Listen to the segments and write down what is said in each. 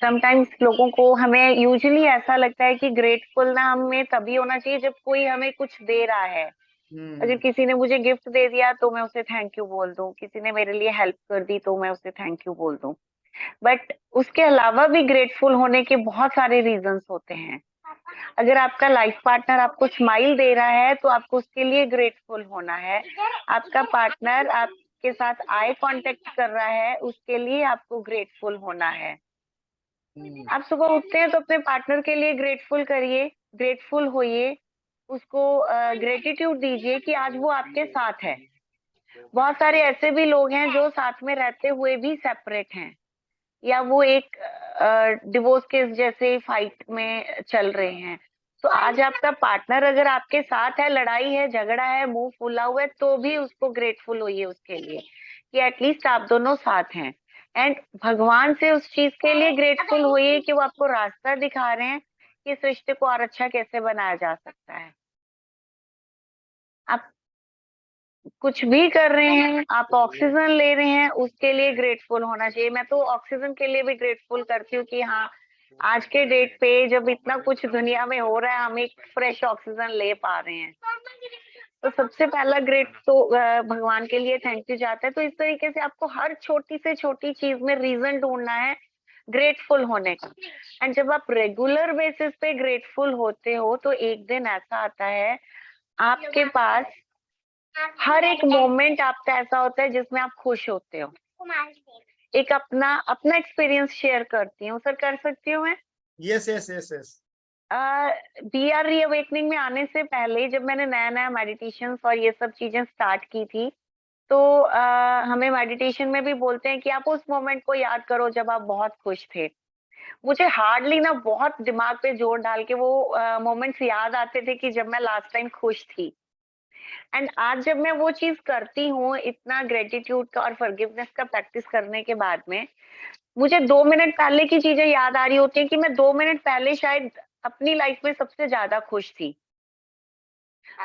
Sometimes लोगों को, हमें यूजुअली ऐसा लगता है कि ग्रेटफुल ना हमें तभी होना चाहिए जब कोई हमें कुछ दे रहा है। अगर हम्म। किसी ने मुझे गिफ्ट दे दिया तो मैं उसे थैंक यू बोल दूं, किसी ने मेरे लिए हेल्प कर दी तो मैं उसे थैंक यू बोल दूं। बट उसके अलावा भी ग्रेटफुल होने के बहुत सारे रीजंस होते हैं। अगर आपका लाइफ पार्टनर आपको स्माइल दे रहा है तो आपको उसके लिए ग्रेटफुल होना है। आपका पार्टनर आपके साथ आई कांटेक्ट कर रहा है, उसके लिए आपको ग्रेटफुल होना है। हम्म। आप सुबह उठते हैं तो अपने पार्टनर के लिए ग्रेटफुल करिए, ग्रेटफुल होइए, उसको ग्रेटिट्यूड दीजिए कि आज वो आपके साथ है। बहुत सारे ऐसे भी लोग हैं जो साथ में रहते हुए भी सेपरेट हैं, या वो एक डिवोर्स केस जैसे फाइट में चल रहे हैं। तो आज आपका पार्टनर अगर आपके साथ है, लड़ाई है, झगड़ा है, मुंह फूला हुआ है, तो भी उसको ग्रेटफुल होइए उसके लिए कि एटलीस्ट आप दोनों साथ हैं। एंड भगवान से उस चीज के लिए ग्रेटफुल होइए कि वो आपको रास्ता दिखा रहे हैं कि इस रिश्ते को और अच्छा कैसे बनाया जा सकता है। आप कुछ भी कर रहे हैं, आप ऑक्सीजन ले रहे हैं, उसके लिए ग्रेटफुल होना चाहिए। मैं तो ऑक्सीजन के लिए भी ग्रेटफुल करती हूँ कि हाँ, आज के डेट पे जब इतना कुछ दुनिया में हो रहा है, हम एक फ्रेश ऑक्सीजन ले पा रहे हैं। तो सबसे पहला ग्रेट तो भगवान के लिए थैंक यू जाता है। तो इस तरीके से आपको हर छोटी से छोटी चीज में रीजन ढूंढना है ग्रेटफुल होने का। एंड जब आप रेगुलर बेसिस पे ग्रेटफुल होते हो तो एक दिन ऐसा आता है आपके पास, हर एक मोमेंट आपका ऐसा होता है जिसमें आप खुश होते हो। एक अपना अपना एक्सपीरियंस शेयर करती हूँ सर, कर सकती हूँ मैं? Yes yes yes yes. B R reawakening में आने से पहले जब मैंने नया नया मेडिटेशन और ये सब चीजें स्टार्ट की थी, तो हमें मेडिटेशन में भी बोलते हैं कि आप उस मोमेंट को याद करो जब आप बहुत खुश थे। मुझे हार्डली ना बहुत दिमाग पे जोर डाल के वो मोमेंट्स याद आते थे कि जब मैं लास्ट टाइम खुश थी। एंड आज जब मैं वो चीज करती हूँ, इतना ग्रेटिट्यूड का और फॉरगिवनेस का प्रैक्टिस करने के बाद में, मुझे 2 मिनट पहले की चीजें याद आ रही होती हैं कि मैं 2 मिनट पहले शायद अपनी लाइफ में सबसे ज्यादा खुश थी।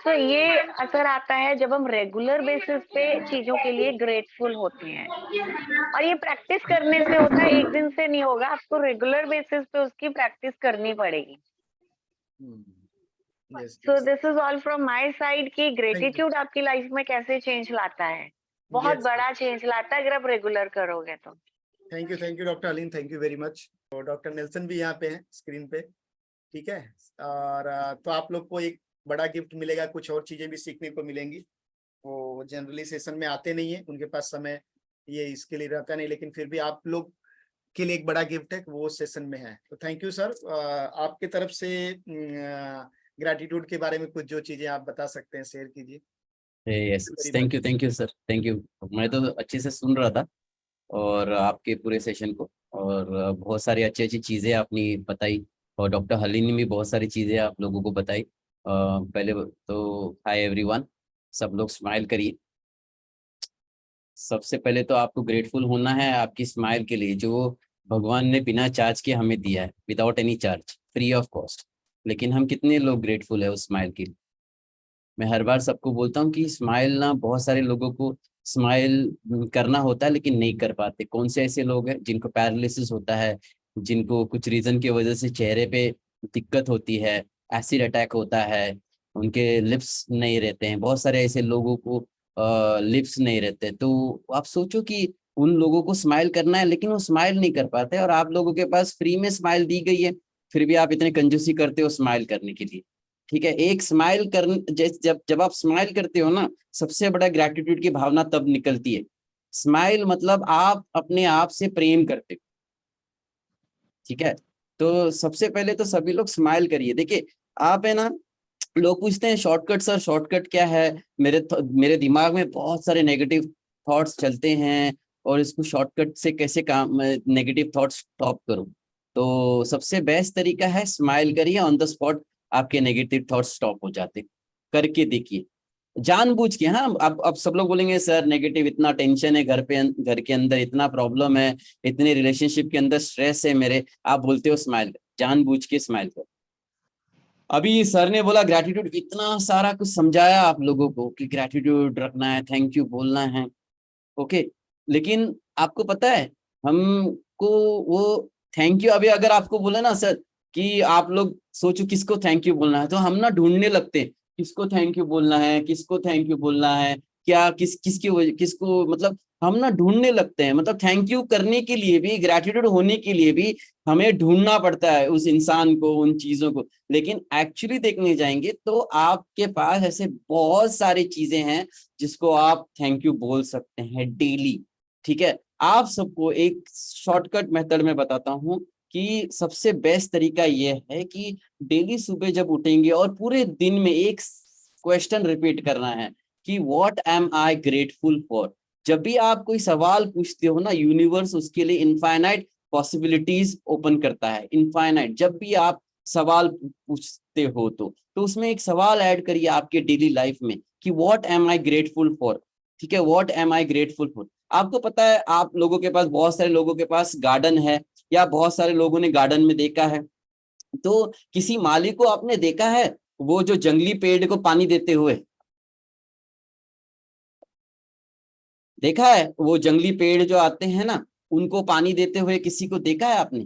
तो ये असर आता है जब हम रेगुलर बेसिस पे चीजों के लिए ग्रेटफुल होते हैं। और ये प्रैक्टिस करने से होता है, एक दिन से नहीं होगा, आपको रेगुलर बेसिस पे उसकी प्रैक्टिस करनी पड़ेगी। Yes so yes. This is all from my side कि थैंक यू। ग्रेटिट्यूड आपकी लाइफ में कैसे चेंज लाता है। बहुत यस। बड़ा चेंज लाता है अगर आप रेगुलर करोगे तो। Thank you doctor Aleen, thank you very much. तो डॉक्टर नेल्सन भी यहाँ पे हैं स्क्रीन पे। ठीक है। और तो आप लोग को एक बड़ा गिफ्ट मिलेगा, कुछ और चीजें भी सीखने को मिलेंगी। वो जनरली सेशन में आते नहीं है, उनके पास समय ये इसके लिए रहता नहीं, लेकिन फिर भी आप लोग के लिए एक बड़ा गिफ्ट है, वो सेशन में है। तो थैंक यू सर। आपके तरफ से ग्रैटिट्यूड के बारे में कुछ जो चीजें आप बता सकते हैं शेयर कीजिए। Yes, very much. Thank you sir, thank you. मैं तो अच्छे से सुन रहा था और आपके पूरे सेशन को, और बहुत सारी अच्छी अच्छी चीज़ें आपने बताई, और डॉक्टर हलीन ने भी बहुत सारी चीज़ें आप लोगों को बताई। पहले तो हाय एवरीवन, सब लोग स्माइल करिए। सबसे पहले तो आपको ग्रेटफुल होना है आपकी स्माइल के लिए, जो भगवान ने बिना चार्ज के हमें दिया है, without any charge, free of cost. लेकिन हम कितने लोग ग्रेटफुल है उस स्माइल के लिए? मैं हर बार सबको बोलता हूँ कि स्माइल ना, बहुत सारे लोगों को स्माइल करना होता है लेकिन नहीं कर पाते। कौन से ऐसे लोग हैं जिनको पैरालिसिस होता है, जिनको कुछ रीजन की वजह से चेहरे पे दिक्कत होती है, एसिड अटैक होता है, उनके लिप्स नहीं रहते हैं, बहुत सारे ऐसे लोगों को लिप्स नहीं रहते। तो आप सोचो कि उन लोगों को स्माइल करना है लेकिन वो स्माइल नहीं कर पाते, और आप लोगों के पास फ्री में स्माइल दी गई है, फिर भी आप इतने कंजूसी करते हो स्माइल करने के लिए। ठीक है, एक स्माइल कर, जब जब आप स्माइल करते हो ना, सबसे बड़ा ग्रैटिट्यूड की भावना तब निकलती है। स्माइल मतलब आप अपने आप से प्रेम करते हो। ठीक है, तो सबसे पहले तो सभी लोग स्माइल करिए। देखिए, आप है ना, लोग पूछते हैं शॉर्टकट सर, शॉर्टकट क्या है? मेरे दिमाग में बहुत सारे नेगेटिव थॉट्स चलते हैं, और इसको शॉर्टकट से कैसे काम, नेगेटिव थॉट्स स्टॉप करूं? तो सबसे बेस्ट तरीका है स्माइल करिए, ऑन द स्पॉट आपके नेगेटिव थॉट्स स्टॉप हो जाते। करके देखिए, जानबूझ के। हाँ, अब सब लोग बोलेंगे सर नेगेटिव, इतना टेंशन है घर पे, घर के अंदर इतना प्रॉब्लम है, इतने रिलेशनशिप के अंदर स्ट्रेस है मेरे, आप बोलते हो स्माइल। जानबूझ के स्माइल करो। अभी सर ने बोला ग्रैटिट्यूड, इतना सारा कुछ समझाया आप लोगों को कि ग्रैटिट्यूड रखना है, थैंक यू बोलना है। ओके, लेकिन आपको पता है हमको वो थैंक यू, अभी अगर आपको बोला ना सर कि आप लोग सोचो किसको थैंक यू बोलना है, तो हम ना ढूंढने लगते हैं किसको थैंक यू बोलना है, किसको थैंक यू बोलना है, क्या किसको मतलब हम ना ढूंढने लगते हैं। मतलब थैंक यू करने के लिए भी, ग्रैटिट्यूड होने के लिए भी हमें ढूंढना पड़ता है उस इंसान को, उन चीजों को। लेकिन एक्चुअली देखने जाएंगे तो आपके पास ऐसे बहुत सारी चीजें हैं जिसको आप थैंक यू बोल सकते हैं डेली। ठीक है, आप सबको एक शॉर्टकट मेथड में बताता हूँ कि सबसे बेस्ट तरीका यह है कि डेली सुबह जब उठेंगे और पूरे दिन में एक क्वेश्चन रिपीट करना है कि what am I grateful for. जब भी आप कोई सवाल पूछते हो ना, यूनिवर्स उसके लिए इनफाइनाइट पॉसिबिलिटीज ओपन करता है, इनफाइनाइट। जब भी आप सवाल पूछते हो तो उसमें एक सवाल ऐड करिए आपके डेली लाइफ में कि what am I grateful for. ठीक है, what am I grateful for. आपको पता है, आप लोगों के पास, बहुत सारे लोगों के पास गार्डन है, या बहुत सारे लोगों ने गार्डन में देखा है, तो किसी माली को आपने देखा है वो जो जंगली पेड़ को पानी देते हुए? देखा है वो जंगली पेड़ जो आते हैं ना, उनको पानी देते हुए किसी को देखा है आपने?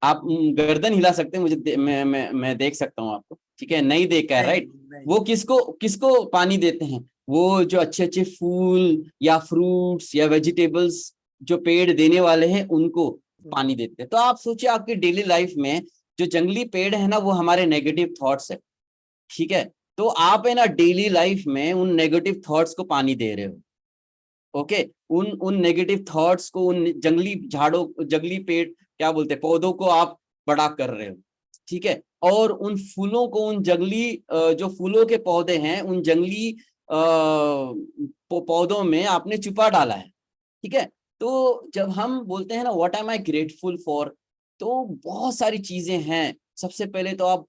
आप गर्दन हिला सकते हैं, मैं देख सकता हूँ आपको। ठीक है, नहीं देखा है, नहीं राइट। नहीं। वो किसको किसको पानी देते हैं? वो जो अच्छे अच्छे फूल या फ्रूट्स या वेजिटेबल्स जो पेड़ देने वाले हैं उनको पानी देते हैं। तो आप सोचिए आपकी डेली लाइफ में जो जंगली पेड़ है ना, वो हमारे नेगेटिव थॉट्स है। ठीक है, तो आप है ना डेली लाइफ में उन नेगेटिव थॉट्स को पानी दे रहे हो। ओके, उन नेगेटिव थॉट्स को, उन जंगली झाड़ों, जंगली पेड़ क्या बोलते हैं, पौधों को आप बड़ा कर रहे हो। ठीक है, और उन फूलों को, उन जंगली जो फूलों के पौधे हैं, उन जंगली पौधों में आपने छुपा डाला है। ठीक है, तो जब हम बोलते हैं ना what am I grateful for, तो बहुत सारी चीजें हैं। सबसे पहले तो आप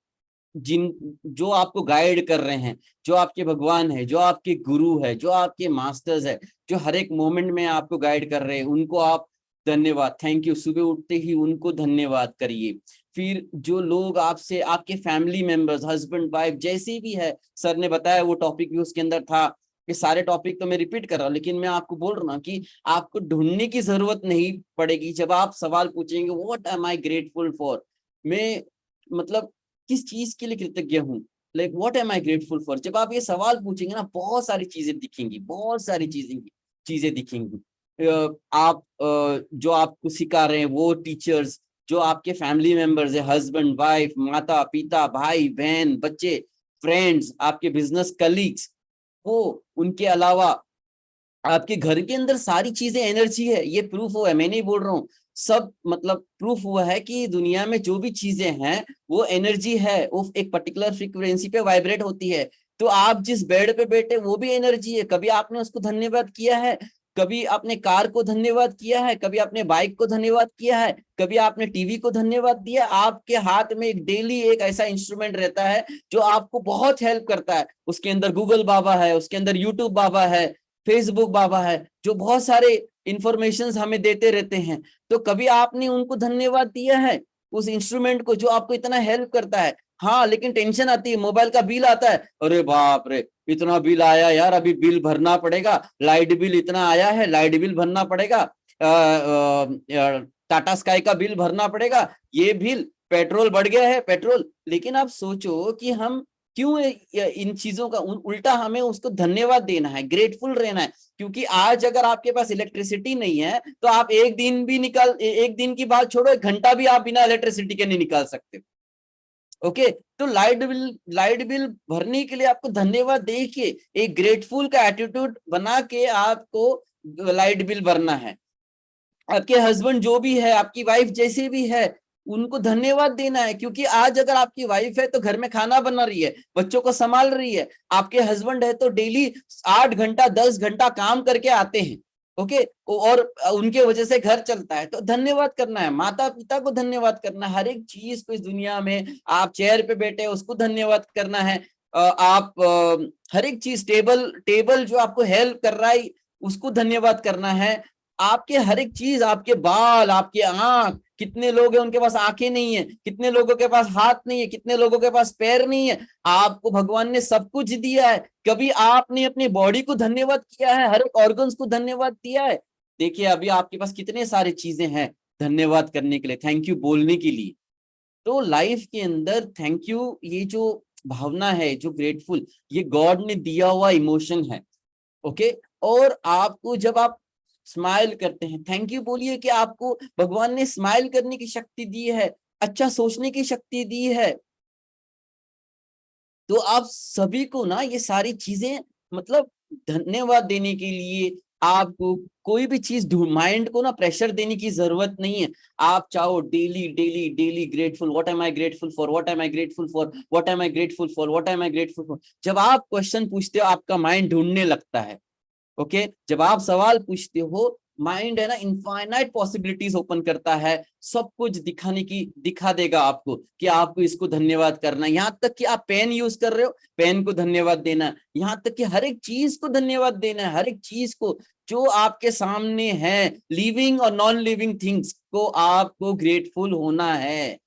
जिन जो आपको गाइड कर रहे हैं, जो आपके भगवान है, जो आपके गुरु है, जो आपके मास्टर्स है, जो हर एक मोमेंट में आपको गाइड कर रहे हैं, उनको आप धन्यवाद, थैंक यू, सुबह उठते ही उनको धन्यवाद करिए। फिर जो लोग आपसे, आपके फैमिली मेंबर्स, हस्बैंड वाइफ जैसे भी है, सर ने बताया वो टॉपिक भी उसके अंदर था। ये सारे टॉपिक तो मैं रिपीट कर रहा हूँ, लेकिन मैं आपको बोल रहा हूँ कि आपको ढूंढने की जरूरत नहीं पड़ेगी। जब आप सवाल पूछेंगे what am I grateful for, मैं मतलब किस चीज के लिए कृतज्ञ हूँ, like what am I grateful for, जब आप ये सवाल पूछेंगे ना, बहुत सारी चीजें दिखेंगी, बहुत सारी चीजें दिखेंगी। आप जो आपको सिखा रहे हैं वो टीचर्स, जो आपके फैमिली मेंबर्स है, हस्बैंड वाइफ, माता पिता, भाई बहन, बच्चे, फ्रेंड्स, आपके बिजनेस कलीग्स, वो उनके अलावा आपके घर के अंदर सारी चीजें एनर्जी है। ये प्रूफ हुआ है, मैं नहीं बोल रहा हूँ, सब मतलब प्रूफ हुआ है कि दुनिया में जो भी चीजें हैं वो एनर्जी है, वो एक पर्टिकुलर फ्रीक्वेंसी पे वाइब्रेट होती है। तो आप जिस बेड पे बैठे वो भी एनर्जी है। कभी आपने उसको धन्यवाद किया है? कभी आपने कार को धन्यवाद किया है? कभी आपने बाइक को धन्यवाद किया है? कभी आपने टीवी को धन्यवाद दिया? आपके हाथ में एक डेली एक ऐसा इंस्ट्रूमेंट रहता है जो आपको बहुत हेल्प करता है। उसके अंदर गूगल बाबा है, उसके अंदर यूट्यूब बाबा है, फेसबुक बाबा है, जो बहुत सारे इंफॉर्मेशन हमें देते रहते हैं। तो कभी आपने उनको धन्यवाद दिया है, उस इंस्ट्रूमेंट को जो आपको इतना हेल्प करता है? हाँ, लेकिन टेंशन आती है, मोबाइल का बिल आता है, अरे बाप रे इतना बिल आया यार, अभी बिल भरना पड़ेगा, लाइट बिल इतना आया है, लाइट बिल भरना पड़ेगा, टाटा स्काई का बिल भरना पड़ेगा, ये बिल, पेट्रोल बढ़ गया है, पेट्रोल। लेकिन आप सोचो कि हम क्यों इन चीजों का उल्टा हमें उसको धन्यवाद देना है, ग्रेटफुल रहना है। क्योंकि आज अगर आपके पास इलेक्ट्रिसिटी नहीं है तो आप एक दिन भी एक दिन की बात छोड़ो, एक घंटा भी आप बिना इलेक्ट्रिसिटी के नहीं निकाल सकते। ओके, तो लाइट बिल भरने के लिए आपको धन्यवाद दे के, एक ग्रेटफुल का एटीट्यूड बना के आपको लाइट बिल भरना है। आपके हस्बैंड जो भी है, आपकी वाइफ जैसे भी है, उनको धन्यवाद देना है। क्योंकि आज अगर आपकी वाइफ है तो घर में खाना बना रही है, बच्चों को संभाल रही है। आपके हस्बैंड है तो डेली 8 घंटा 10 घंटा काम करके आते हैं। ओके, और उनके वजह से घर चलता है, तो धन्यवाद करना है। माता पिता को धन्यवाद करना है, हर एक चीज को इस दुनिया में। आप चेयर पे बैठे उसको धन्यवाद करना है। आप हर एक चीज, टेबल टेबल जो आपको हेल्प कर रहा है उसको धन्यवाद करना है। आपके हर एक चीज, आपके बाल, आपके आंख, कितने लोग हैं उनके पास आंखें नहीं है, कितने लोगों के पास हाथ नहीं है, कितने लोगों के पास पैर नहीं है, आपको भगवान ने सब कुछ दिया है। कभी आपने अपनी बॉडी को धन्यवाद किया है? हर एक ऑर्गन्स को धन्यवाद दिया है? देखिए अभी आपके पास कितने सारी चीजें हैं, धन्यवाद करने के लिए, थैंक यू बोलने के लिए। तो लाइफ के अंदर थैंक यू, ये जो भावना है, जो ग्रेटफुल, ये गॉड ने दिया हुआ इमोशन है। ओके, और आपको जब आप स्माइल करते हैं, थैंक यू बोलिए कि आपको भगवान ने स्माइल करने की शक्ति दी है, अच्छा सोचने की शक्ति दी है। तो आप सभी को ना ये सारी चीजें मतलब धन्यवाद देने के लिए आपको कोई भी चीज माइंड को ना प्रेशर देने की जरूरत नहीं है। आप चाहो daily daily daily grateful, what am I grateful for, what am I grateful for, what am I grateful for, what am I grateful for. जब आप क्वेश्चन पूछते हो आपका माइंड ढूंढने लगता है। ओके, जब आप सवाल पूछते हो माइंड है ना इनफाइनाइट पॉसिबिलिटीज ओपन करता है, सब कुछ दिखा देगा आपको कि आपको इसको धन्यवाद करना है। यहाँ तक कि आप पेन यूज कर रहे हो, पेन को धन्यवाद देना, यहाँ तक कि हर एक चीज को धन्यवाद देना है, हर एक चीज को जो आपके सामने है, लिविंग और नॉन लिविंग थिंग्स को आपको ग्रेटफुल होना है।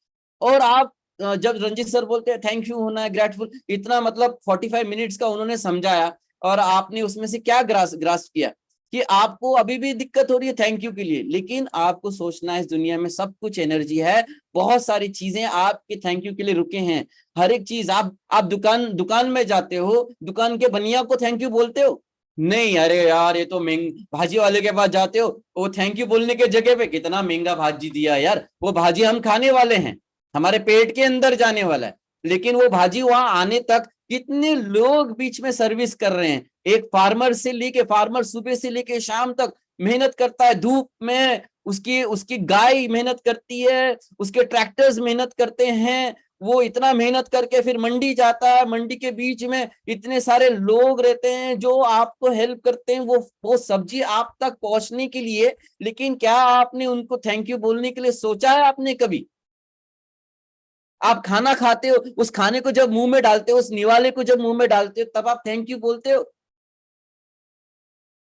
और आप जब रंजीत सर बोलते हैं थैंक यू होना है, ग्रेटफुल, इतना मतलब 45 मिनट्स का उन्होंने समझाया, और आपने उसमें से क्या ग्रास्प किया कि आपको अभी भी दिक्कत हो रही है थैंक यू के लिए, लेकिन आपको सोचना है इस दुनिया में सब कुछ एनर्जी है, बहुत सारी चीजें आपके थैंक यू के लिए रुके हैं। हर एक चीज, आप दुकान में जाते हो, दुकान के बनिया को थैंक यू बोलते हो? नहीं, अरे यार ये तो भाजी वाले के पास जाते हो, वो थैंक यू बोलने के जगह पे कितना महंगा भाजी दिया यार, वो भाजी हम खाने वाले हैं, हमारे पेट के अंदर जाने वाला है, लेकिन वो भाजी वहां आने तक कितने लोग बीच में सर्विस कर रहे हैं। एक फार्मर सुबह से लेके शाम तक मेहनत करता है, धूप में उसकी गाय मेहनत करती है, उसके ट्रैक्टर्स मेहनत करते हैं, वो इतना मेहनत करके फिर मंडी जाता है, मंडी के बीच में इतने सारे लोग रहते हैं जो आपको हेल्प करते हैं वो सब्जी आप तक पहुंचने के लिए। लेकिन क्या आपने उनको थैंक यू बोलने के लिए सोचा है आपने कभी? आप खाना खाते हो, उस खाने को जब मुंह में डालते हो, उस निवाले को जब मुंह में डालते हो, तब आप थैंक यू बोलते हो?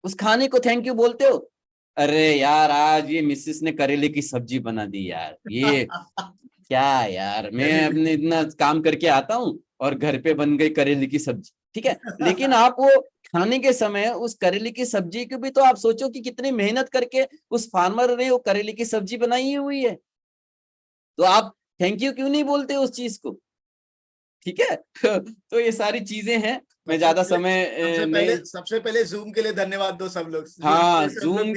उस खाने को थैंक यू बोलते हो? अरे यार आज ये मिसेस ने करेले की सब्जी बना दी यार, ये क्या यार, मैं अपने इतना काम करके आता हूँ और घर पे बन गई करेले की सब्जी, ठीक है। लेकिन आप वो खाने के समय उस करेले की सब्जी को भी तो आप सोचो कि कितनी मेहनत करके उस फार्मर ने वो करेले की सब्जी बनाई हुई है, तो आप थैंक यू क्यों नहीं बोलते उस चीज को? ठीक है। तो ये सारी चीजें हैं, मैं ज्यादा समय सबसे पहले जूम के लिए धन्यवाद दो सब लोग। हाँ, जूम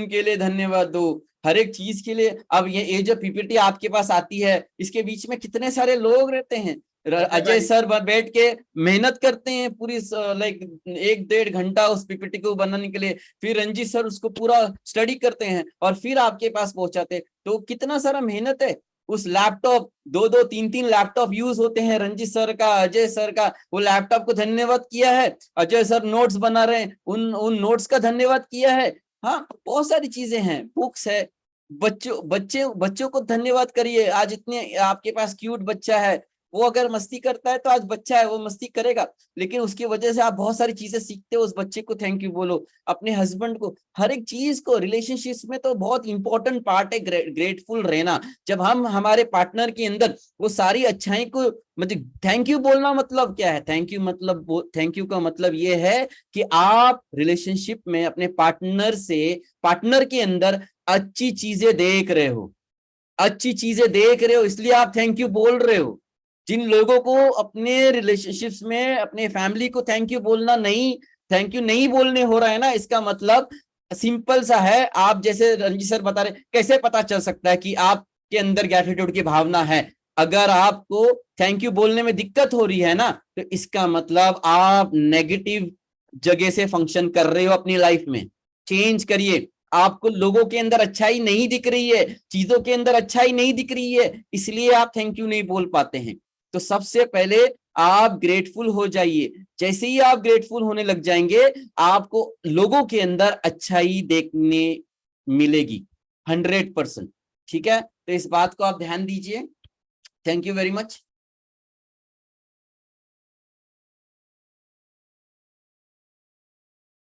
के लिए धन्यवाद दो, हर एक चीज के लिए। अब ये जो पीपीटी आपके पास आती है, इसके बीच में कितने सारे लोग रहते हैं। अजय सर बैठ के मेहनत करते हैं पूरी लाइक 1-1.5 घंटा उस पीपीटी को बनाने के लिए, फिर रंजीत सर उसको पूरा स्टडी करते हैं और फिर आपके पास पहुंचाते हैं। तो कितना सारा मेहनत है। उस लैपटॉप 2-2, 3-3 लैपटॉप यूज होते हैं, रंजीत सर का, अजय सर का, वो लैपटॉप को धन्यवाद किया है। अजय सर नोट्स बना रहे हैं, उन नोट्स का धन्यवाद किया है। हाँ, बहुत सारी चीजें हैं, बुक्स है, बच्चों को धन्यवाद करिए। आज इतने आपके पास क्यूट बच्चा है, वो अगर मस्ती करता है तो आज बच्चा है वो मस्ती करेगा, लेकिन उसकी वजह से आप बहुत सारी चीजें सीखते हो, उस बच्चे को थैंक यू बोलो। अपने हस्बैंड को, हर एक चीज को, रिलेशनशिप्स में तो बहुत इंपॉर्टेंट पार्ट है ग्रेटफुल रहना। जब हम हमारे पार्टनर के अंदर वो सारी अच्छाई को, मतलब थैंक यू बोलना मतलब क्या है? थैंक यू का मतलब ये है कि आप रिलेशनशिप में अपने पार्टनर के अंदर अच्छी चीजें देख रहे हो, इसलिए आप थैंक यू बोल रहे हो। जिन लोगों को अपने रिलेशनशिप्स में, अपने फैमिली को थैंक यू नहीं बोलने हो रहा है ना, इसका मतलब सिंपल सा है। आप जैसे रंजीत सर बता रहे, कैसे पता चल सकता है कि आपके अंदर ग्रैटिट्यूड की भावना है? अगर आपको थैंक यू बोलने में दिक्कत हो रही है ना, तो इसका मतलब आप नेगेटिव जगह से फंक्शन कर रहे हो अपनी लाइफ में। चेंज करिए। आपको लोगों के अंदर अच्छाई नहीं दिख रही है, चीजों के अंदर अच्छाई नहीं दिख रही है, इसलिए आप थैंक यू नहीं बोल पाते हैं। तो सबसे पहले आप ग्रेटफुल हो जाइए। जैसे ही आप ग्रेटफुल होने लग जाएंगे, आपको लोगों के अंदर अच्छाई देखने मिलेगी 100%। ठीक है, तो इस बात को आप ध्यान दीजिए। Thank you very much.